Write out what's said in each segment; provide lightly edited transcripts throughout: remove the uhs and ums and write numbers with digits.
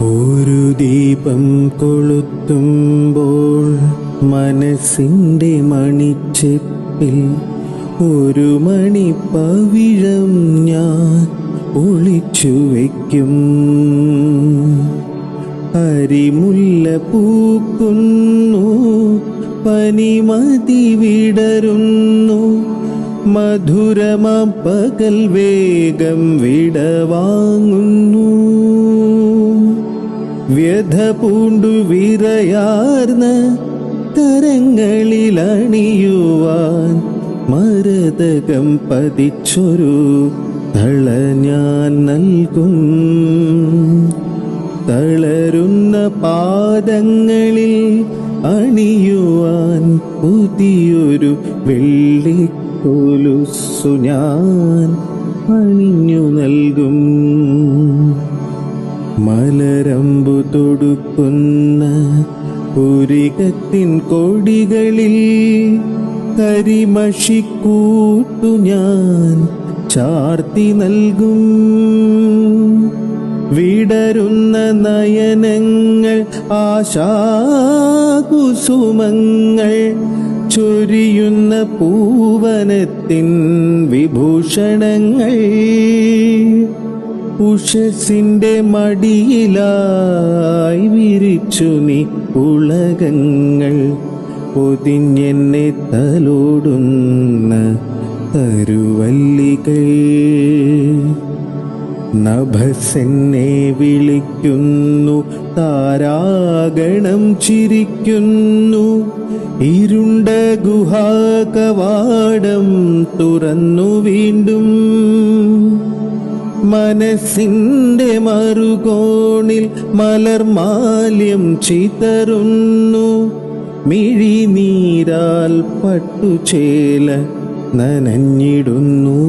ഒരു ദീപം കൊളുത്തുമ്പോൾ മനസ്സിൻ്റെ മണിച്ചെപ്പിൽ ഒരു മണിപ്പവിഴം ഞാൻ ഒളിച്ചു വയ്ക്കും. അരിമുല്ല പൂക്കുന്നു, പനിമതി വിടരുന്നു, മധുരമാം പകൽ വേഗം വിടവാങ്ങുന്നു. വ്യഥ പൂണ്ടു വിറയാർന്ന കരങ്ങളിലണിയുവാൻ മരതകം പതിച്ചൊരു തള ഞാൻ നൽകും. തളരുന്ന പാദങ്ങളിൽ അണിയുവാൻ പുതിയൊരു വെള്ളിക്കൊലുസു ഞാൻ അണിഞ്ഞു നൽകും. മലരമ്പു തൊടുക്കുന്ന പുരികത്തിൻ കൊടികളിൽ കരിമഷിക്കൂട്ടു ഞാൻ ചാർത്തി നൽകും. വിടരുന്ന നയനങ്ങൾ ആശാകുസുമങ്ങൾ ചൊരിയുന്ന പൂവനത്തിൻ വിഭൂഷണങ്ങൾ ഉഷസിന്റെ മടിയിലായി വിരിച്ചു നീ ഉലകങ്ങൾ. പൊതിഞ്ഞെന്നെ തലോടുന്ന തരുവല്ലികൾ നഭസെന്നെ വിളിക്കുന്നു, താരാഗണം ചിരിക്കുന്നു. ഇരുണ്ട ഗുഹാകവാടം തുറന്നു വീണ്ടും. മനസ്സിന്റെ മറുകോണിൽ മലർമാല്യം ചിതറുന്നു. മിഴിനീരാൽ പട്ടുചേല നനഞ്ഞിടുന്നു.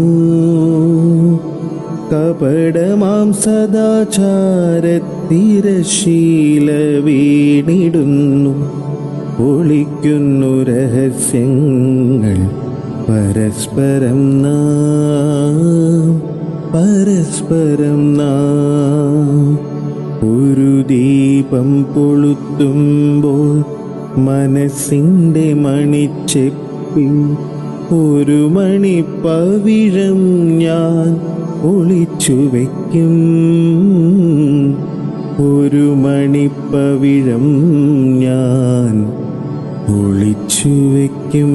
കപടമാം സദാചാരത്തിരശീല വീണിടുന്നു. ഒളിക്കുന്നു രഹസ്യങ്ങൾ പരസ്പരം നാം. ഒരു ദീപം കൊളുത്തുമ്പോൾ മനസ്സിൻ്റെ മണിച്ചെപ്പിൽ ഒരു മണിപ്പവിഴം ഞാൻ ഒളിച്ചു വയ്ക്കും. ഒരു മണിപ്പവിഴം ഞാൻ ഒളിച്ചു വയ്ക്കും.